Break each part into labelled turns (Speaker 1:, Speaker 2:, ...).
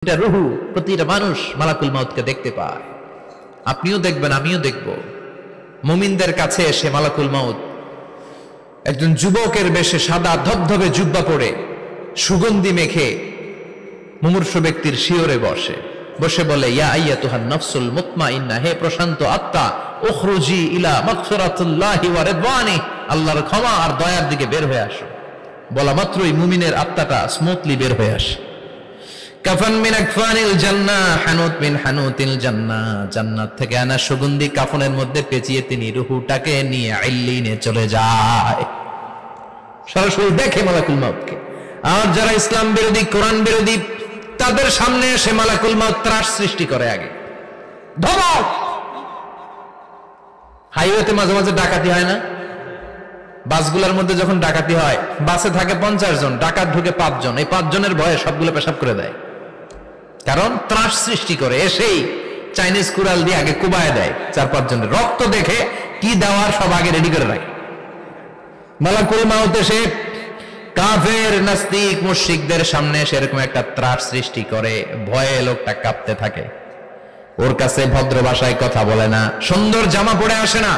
Speaker 1: এটা রুহু, প্রতিটা মানুষ মালাকুল মাউতকে দেখতে পায়। আপনিও দেখবেন, আমিও দেখব। মুমিনদের কাছে এসে মালাকুল মাউত একজন যুবকের বেশে সাদা ধবধবে জুব্বা পরে সুগন্ধি মেখে মুমূর্ষু ব্যক্তির শিয়রে বসে বলে, ইয়া আইয়াতুহান নাফসুল মুতমাইন্না, হে প্রশান্ত আত্মা, উখরুজি ইলা মাগফিরাতুল্লাহি ওয়া রিদওয়ানি, আল্লাহর ক্ষমা আর দয়ার দিকে বের হয়ে আসো। বলা মাত্রই মুমিনের আত্মাটা স্মুথলি বের হয়ে আসে। কাফান মিন আকফানিল জান্নাহ, হানুত মিন হানুতিল জান্নাহ, জান্নাত থেকে আনা সুগন্ধি কাফনের মধ্যে পেঁচিয়ে তিনি রূহটাকে নিয়ে ইল্লিনে চলে যায়। সরাসরি দেখে মালাকুল মাউতকে। আর যারা ইসলাম বিরোধী, কোরআন বিরোধী, তাদের সামনে এসে মালাকুল মাউত ত্রাস সৃষ্টি করে। আগে ধমক। হাইওয়েতে মাঝে মাঝে ডাকাতি হয় না? বাসগুলোর মধ্যে যখন ডাকাতি হয়, বাসে থাকে 50 জন, ডাকাত ঢুকে 5 জন। এই 5 জনের ভয়ে সবগুলো পেশাব করে দেয়, কারণ ত্রাস সৃষ্টি করে। এসেই চাইনিজ কুড়াল দিয়ে আগে কুবায় দেয় 4-5 জনের। রক্ত দেখে কি দেওয়ার সব আগে রেডি করে রাখে। মালাকুল মাউত এসে কাফের, নাস্তিক, মুশরিকদের সামনে সেরকম একটা ত্রাস সৃষ্টি করে। ভয়ে লোকটা কাঁপতে থাকে। ওর কাছে ভদ্র ভাষায় কথা বলে না, সুন্দর জামা পরে আসে না,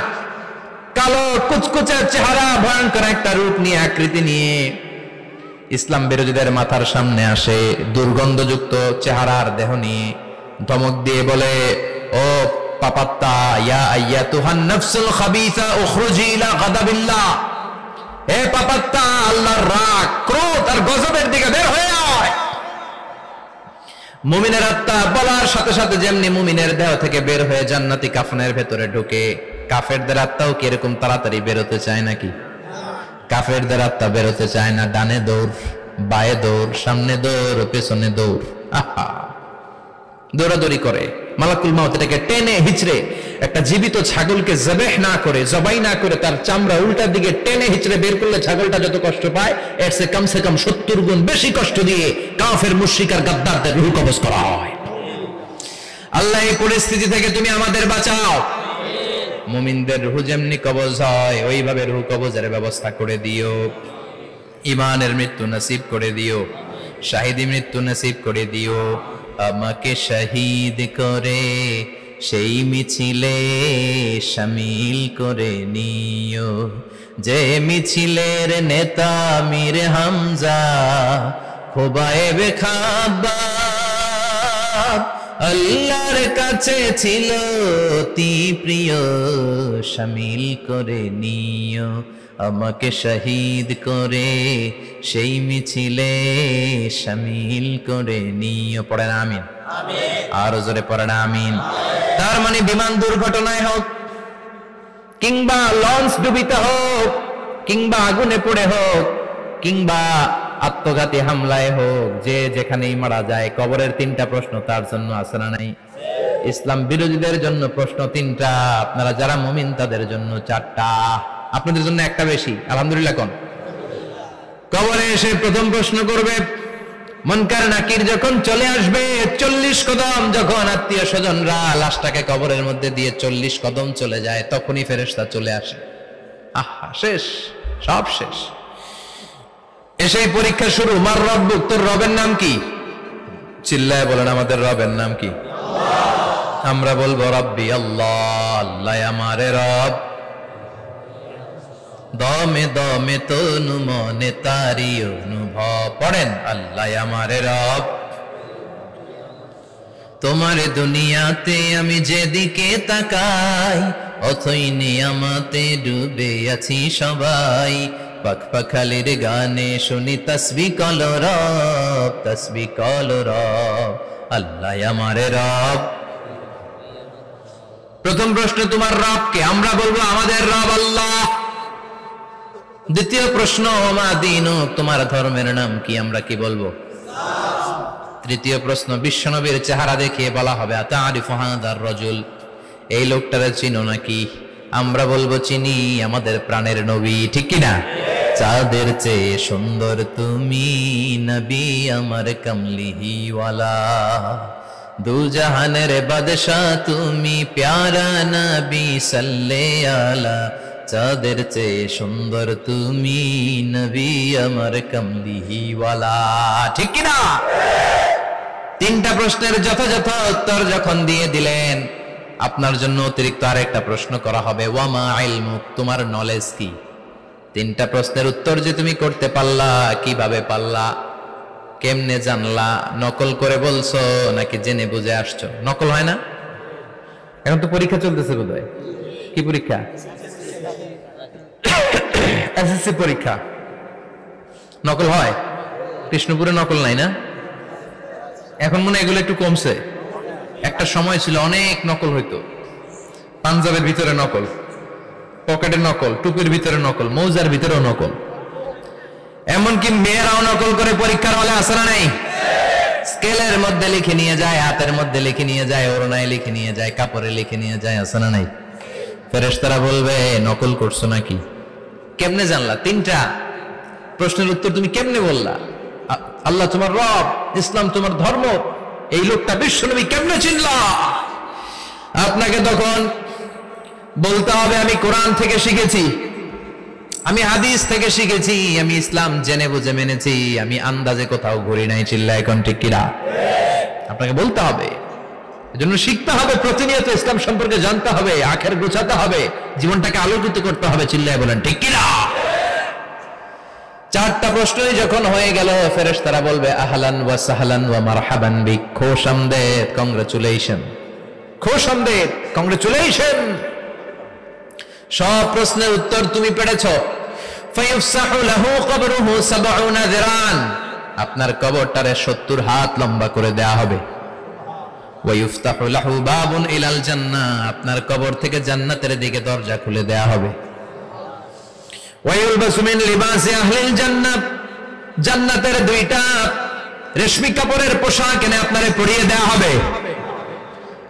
Speaker 1: কালো কুচকুচে চেহারা, ভয়ঙ্কর একটা রূপ নিয়ে, আকৃতি নিয়ে ইসলাম বিরোধীদের মাথার সামনে আসে। দুর্গন্ধযুক্ত চেহারার দেহ নিয়ে ধমক দিয়ে বলে, ও পাপাত্তা, ইয়া আইয়াতুহান নাফসুল খাবিসা উখরুজি ইলা গাদাবিল্লাহ, হে পাপাত্তা, আল্লাহর রাগ, ক্রোধ আর গজবের দিকে বের হয়ে আয়। মুমিনের আত্মা বলার সাথে সাথে যেমনি মুমিনের দেহ থেকে বের হয়ে জান্নাতি কাফনের ভেতরে ঢুকে, কাফেরদের আত্মাও কি এরকম তাড়াতাড়ি বেরোতে চায় নাকি? কাফেরদের আত্মা বেরোতে চায় না। ডানে দৌড়, বায়ে দৌড়, সামনে দৌড়, পেছনে দৌড়, আহা, দৌড়াদৌড়ি করে। মালাকুল মাউত এটাকে টেনে হিচড়ে, একটা জীবিত ছাগলকে জবাই না করে তার চামড়া উল্টার দিকে টেনে হিচড়ে বের করলে ছাগলটা যত কষ্ট পায়, এর চেয়ে কমসে কম 70 গুণ বেশি কষ্ট দিয়ে কাফের, মুশরিক আর গাদ্দারদের রূহ কবজ করা হয়। আল্লাহ, এই পরিস্থিতি থেকে তুমি আমাদের বাঁচাও। মুমিনদের রূহ যেমনি কবজ হয়, ওইভাবে রূহ কবজের ব্যবস্থা করে দিও। ঈমানের মৃত্যু নসিব করে দিও, শাহীদি মৃত্যু নসিব করে দিও। আমাকে শহীদ করে সেই মিছিলে শামিল করে নিও, যে মিছিলের নেতা মীর হামজা, খোবায়েবে খাব্বাব, আল্লাহর কাছে ছিল অতি প্রিয়, শামিল করে নিও। আমাকে শহীদ করে সেই মিছিলে শামিল করে নিও। পড়েন আমিন। আর জোরে পড়েন আমিন। তার মানে বিমান দুর্ঘটনায় হোক, কিংবা লঞ্চ ডুবিতে হোক, কিংবা আগুনে পড়ে হোক, কিংবা আত্মঘাতী হামলায় হোক, যে যেখানেই মারা যায়, কবরের 3টা প্রশ্ন তার জন্য আছে না নাই? ইসলাম বিরোধীদের জন্য প্রশ্ন 3টা, আপনারা যারা মুমিন তাদের জন্য 4টা, আপনাদের জন্য একটা বেশি। আলহামদুলিল্লাহ কোন? কবরে এসে প্রথম প্রশ্ন করবে মুনকার নাকির যখন চলে আসবে, 40 কদম যখন আত্মীয় স্বজনরা লাশটাকে কবরের মধ্যে দিয়ে 40 কদম চলে যায়, তখনই ফেরেশতা চলে আসে। আহা, শেষ, সব শেষ। এসেই পরীক্ষা শুরু। মার রব্বুক, তোর রবের নাম কি? চিল্লায় বলেন, আমাদের রবের নাম কি? আমরা বলবো রব্বি আল্লাহ, আল্লাহ আমারে রব। দমে দমে তনু মনে তারি অনুভব। পড়েন, আল্লাহ আমারে রব। তোমার দুনিয়াতে আমি যেদিকে তাকাই, অথই নিয়ামতে ডুবে আছি সবাই। পাখপাখালির গানে শুনি তসবিহ কলো রব, তসবিহ কলো রব, আল্লাহ আমারে রব। প্রথম প্রশ্ন, তোমার রব কে? আমরা বলবো আমাদের রব আল্লাহ। দ্বিতীয় প্রশ্ন, ওমা দীনু, তোমার ধর্মের নাম কি? আমরা কি বলবো? তৃতীয় প্রশ্ন, বিশ্বনবীর চেহারা দেখিয়ে বলা হবে আতারিফু হাদার রাজুল, এই লোকটারে চিনো নাকি? আমরা বলবো চিনি, আমাদের প্রাণের নবী, ঠিক কিনা? চাঁদের চেয়ে সুন্দর তুমি নবী আমার কমলিহিওয়ালা, দু জাহানের বাদশাহ তুমি প্যারা নবী সাল্লে আলা, চাঁদের চেয়ে সুন্দর তুমি নবী আমার কমলিহিওয়ালা, ঠিক কিনা? তিনটা প্রশ্নের যথাযথ উত্তর যখন দিয়ে দিলেন, আপনার জন্য অতিরিক্ত আরেকটা প্রশ্ন করা হবে, ওয়ামা ইলমুক, তোমার নলেজ কি? তিনটা প্রশ্নের উত্তর যে তুমি করতে পারলা, কিভাবে পারলা, কেমনে জানলা? নকল করে বলছো নাকি জেনে বুঝে আসছো? নকল হয় না? এখন তো পরীক্ষা চলতেছে বোধহয়। কি পরীক্ষা? এসএসসি পরীক্ষা। নকল হয়? কৃষ্ণপুরে নকল নাই না? এখন মনে হয় এগুলো একটু কমছে। একটা সময় ছিল অনেক নকল হইতো। পাঞ্জাবের ভিতরে নকল, পকেটে নকল, টুপির ভিতরে নকল, মৌজার ভিতরেও নকল। এমনকি মেয়েরাও নকল করে পরীক্ষার হলে আসে না নাই? স্কেলের মধ্যে লিখে নিয়ে যায়, হাতের মধ্যে লিখে নিয়ে যায়, ওড়নায় লিখে নিয়ে যায়, কাপড়ে লিখে নিয়ে যায়, আসে না নাই? ফেরেশতারা বলবে নকল করছো নাকি? কেমনে জানলা? তিনটা প্রশ্নের উত্তর তুমি কেমনে বললা? আল্লাহ তোমার রব, ইসলাম তোমার ধর্ম, এই লোকটা বিশ্বনবী, কেমনে চিনলা? আপনাকে তখন বলতে হবে আমি কোরআন থেকে শিখেছি, আমি হাদিস থেকে শিখেছি, আমি ইসলাম জেনে বুঝে মেনেছি, আমি আন্দাজে কোথাও ঘুরি নাই। চিল্লা এখন ঠিক কিনা? আপনাকে বলতে হবে। এজন্য শিখতে হবে, প্রতিনিয়ত ইসলাম সম্পর্কে জানতে হবে, আখের গোছাতে হবে, জীবনটাকে আলোকিত করতে হবে। চিল্লায় বলেন ঠিক কিনা? চারটা প্রশ্নই যখন হয়ে গেল, ফেরেশতারা বলবে আহলান ওয়া সাহলান ওয়া মারহাবান বিক, খোশামদেদ, কংগ্রাচুলেশন, খোশামদেদ, কংগ্রাচুলেশন, সব প্রশ্নের উত্তর তুমি পেরেছো। ফায়ুফসাহু লাহু কবরুহু ৭০ যিরান, আপনার কবরটারে ৭০ হাত লম্বা করে দেয়া হবে। ওয়া ইফতাহু লাহু বাবুন ইলাল জান্নাহ, আপনার কবর থেকে জান্নাতের দিকে দরজা খুলে দেয়া হবে। ওয়া ইলবাসু মিন লিবাসি আহলিল জান্নাহ, জান্নাতের দুইটা রেশমি কাপড়ের পোশাক এনে আপনারে পরিয়ে দেয়া হবে।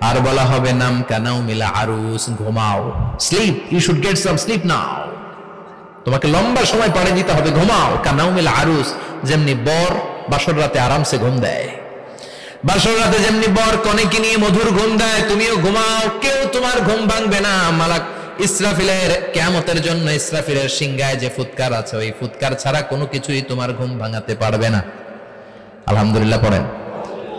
Speaker 1: আর বলা হবে নাম কানাউ মিলা আরুস, ঘুমাও, sleep, you should get some sleep now, তোমাকে লম্বা সময় পাড়ি দিতে হবে, ঘুমাও। কানাউ মিলা আরুস, যেমনি বর বাসর রাতে আরামসে ঘুম দেয়, বাসর রাতে যেমনি বর কনেকে নিয়ে মধুর ঘুম দেয়, তুমিও ঘুমাও, কেউ তোমার ঘুম ভাঙবে না। মালাক ইসরাফিলের, কিয়ামতের জন্য ইসরাফিলের সিংহায় যে ফুৎকার আছে, ওই ফুৎকার ছাড়া কোনো কিছুই তোমার ঘুম ভাঙাতে পারবে না। আলহামদুলিল্লাহ পড়েন।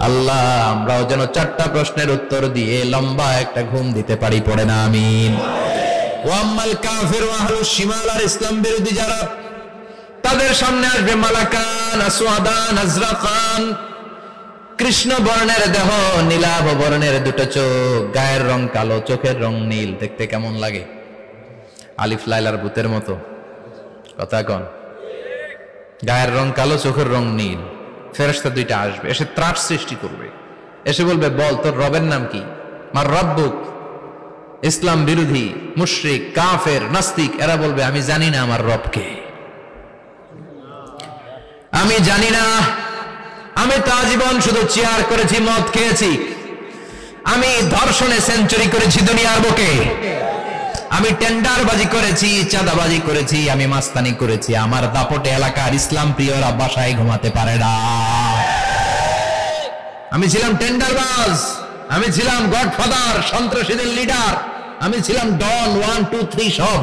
Speaker 1: আল্লাহ আমরাও যেন চারটা প্রশ্নের উত্তর দিয়ে লম্বা একটা ঘুম দিতে পারি, পড়ে না আমিন। ওয়াম্মাল কাফির ওয়া আহলুশ শিমাল, আর ইসলাম বিরোধী যারা, তাদের সামনে আসবে মালাকান আসওয়াদান আজরাকান, কৃষ্ণ বর্ণের দেহ, নীলাভ বর্ণের দুটো চোখ, গায়ের রং কালো, চোখের রং নীল। দেখতে কেমন লাগে? আলিফ লাইলার ভূতের মতো। কথা কন? গায়ের রং কালো, চোখের রং নীল। ফেরেশতা দুইটা আসবে, এসে ত্রাস সৃষ্টি করবে, এসে বলবে বল তোর রবের নাম কি? মার রব্বুক। ইসলাম বিরোধী মুশরিক, কাফের, নাস্তিক এরা বলবে আমি জানি না আমার রবকে, আমি জানি না, আমি তো আজীবন শুধু চেয়ার করেছি, মদ খেয়েছি, আমি ধর্ষণে সেঞ্চুরি করেছি দুনিয়ার বুকে, আমি টেন্ডারবাজি করেছি, চাঁদাবাজি করেছি, আমি মাস্তানি করেছি, আমার দাপটে এলাকার ইসলাম প্রিয়রা বাসায় ঘুমাতে পারে না। আমি ছিলাম টেন্ডারবাজ, আমি ছিলাম গডফাদার, সন্ত্রাসীদের লিডার, আমি ছিলাম ডন 1 2 3 সব,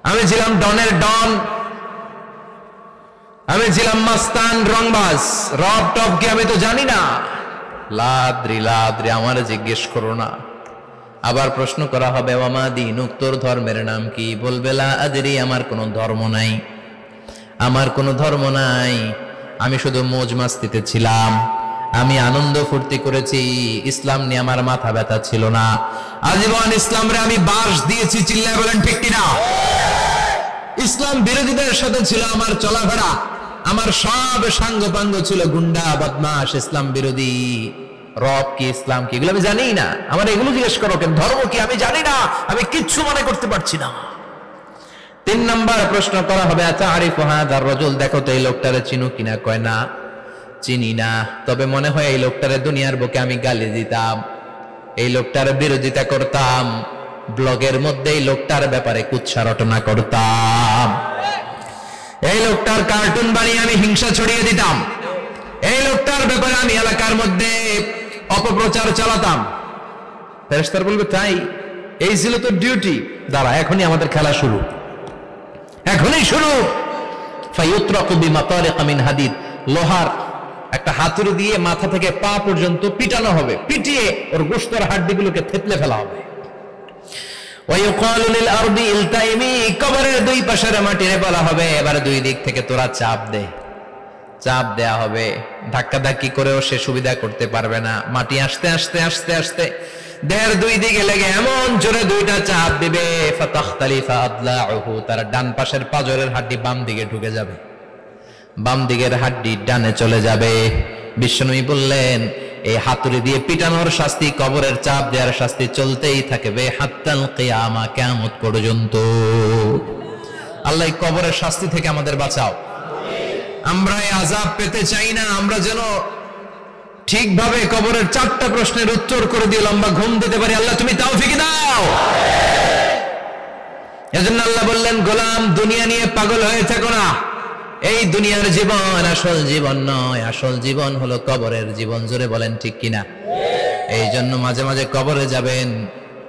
Speaker 1: আমি ছিলাম ডনের ডন, আমি ছিলাম মাস্তান, রংবাজ, রব টপ কি আমি তো জানি না। লাদ্রি লাদ্রি, আমার জিজ্ঞেস করো না। আবার প্রশ্ন করা হবে ওয়ামা দীনুক, তোর ধর্মের নাম কি? বলবে লা আদরি, আমার কোনো ধর্ম নাই, আমার কোনো ধর্ম নাই, আমি শুধু মৌজ মাস্তিতে ছিলাম, আমি আনন্দ ফুর্তি করেছি, ইসলাম নিয়ে আমার মাথা ব্যথা ছিল না, আজীবন ইসলামরে আমি বাস দিয়েছি। চিল্লায় বলেন ঠিক কিনা? ইসলাম বিরোধীদের সাথে ছিল আমার চলাফেরা, আমার সব সাঙ্গপাঙ্গ ছিল গুন্ডা বদমাশ, ইসলাম বিরোধী। রব কি, ইসলাম কি, এগুলো আমি জানি না, আমার এগুলো জিজ্ঞেস করো কেন? ধর্ম কি আমি জানি না, আমি কিচ্ছু মনে করতে পারছি না। 3 নম্বর প্রশ্ন করা হবে আতারিফু হাযার রাজুল, দেখো তো এই লোকটারে চিনো কিনা? কয় না, চিনি না, তবে মনে হয় এই লোকটারে দুনিয়ার বুকে আমি গালি দিতাম, এই লোকটার বিরোধিতা করতাম, ব্লগের মধ্যে এই লোকটার ব্যাপারে কুৎসা রটনা করতাম, এই লোকটার কার্টুন বানিয়ে আমি হিংসা ছড়িয়ে দিতাম, এই লোকটার ব্যাপারে আমি এলাকার মধ্যে অপপ্রচার চালাতাম। ফেরেশতারা বলবে তাই, এই ছিল তো ডিউটি, দাঁড়া এখনই আমাদের খেলা শুরু, এখনই শুরু। ফায়ুতরাকু বিমাতারিক মিন হাদিদ, লোহার একটা হাতুড়ি দিয়ে মাথা থেকে পা পর্যন্ত পিটানো হবে, পিটিয়ে ওর গোশতের হাড্ডিগুলোকে থেতলে ফেলা হবে। ওয়ায়ুকালু লিল আরদি ইলতাইমি, কবরের দুই পাশের মাটিরে বলা হবে এবার দুই দিক থেকে তোরা চাপ দে। চাপ দেয়া হবে, ধাক্কাধাক্কি করেও সে সুবিধা করতে পারবে না। মাটি আস্তে আস্তে আস্তে আস্তে দেহের দুই দিকে লেগে এমন জোরে দুইটা চাপ দিবে, ফাতাখতালিফা আদলাউহু, তার ডান পাশের পাজরের হাড্ডি বাম দিকে ঢুকে যাবে, বাম দিকের হাড্ডি ডানে চলে যাবে। বিশ্বনবী বললেন এই হাতুড়ি দিয়ে পিটানোর শাস্তি, কবরের চাপ দেওয়ার শাস্তি চলতেই থাকবে হাত্তাল কিয়ামা, কিয়ামত পর্যন্ত। আল্লাহ কবরের শাস্তি থেকে আমাদের বাঁচাও। আমরা এই আযাব পেতে চাই না, আমরা যেন ঠিকভাবে কবরের 4টা প্রশ্নের উত্তর করে দিয়ে লম্বা ঘুম দিতে পারি। আল্লাহ তুমি তৌফিক দাও। এজন্য আল্লাহ বললেন, গোলাম দুনিয়া নিয়ে পাগল হয়ে থেকো না। এই দুনিয়ার জীবন আসল জীবন নয়, আসল জীবন হলো কবরের জীবন। জোরে বলেন ঠিক কিনা? এই জন্য মাঝে মাঝে কবরে যাবেন,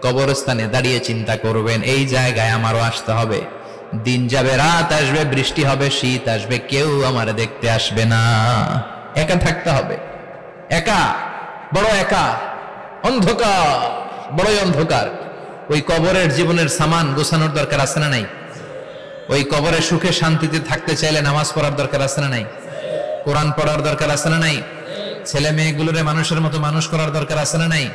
Speaker 1: কবরস্থানে দাঁড়িয়ে চিন্তা করবেন এই জায়গায় আমারও আসতে হবে। দিন যাবে, রাত আসবে, বৃষ্টি হবে, শীত আসবে, কেউ আমার দেখতে আসবে না। একা থাকতে হবে, একা, বড় একা, অন্ধকার, বড়ই অন্ধকার। ওই কবরের জীবনের সামান গোছানোর দরকার আছে না নাই? ওই কবরে সুখে শান্তিতে থাকতে চাইলে নামাজ পড়ার দরকার আছে না নাই? কোরআন পড়ার দরকার আছে না নাই? ছেলে মেয়েগুলোরে মানুষের মতো মানুষ করার দরকার আছে না নাই?